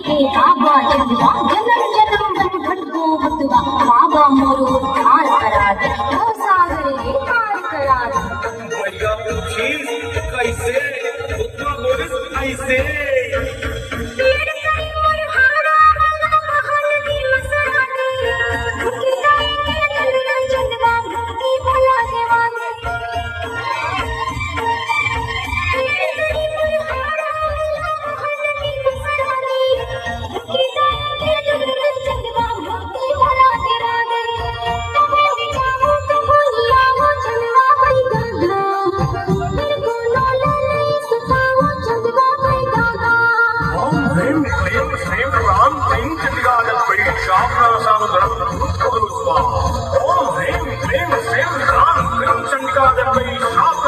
के बाबा जगवा जन्म जन्म बन भटको भटवा बाबा मोरू हार करा दे ओ सागरे हार करा दे भैया पूछी कैसे उतना बोलिस ऐसे Om Hrim Klim Shrim Ram Krim Chandika Devai Shab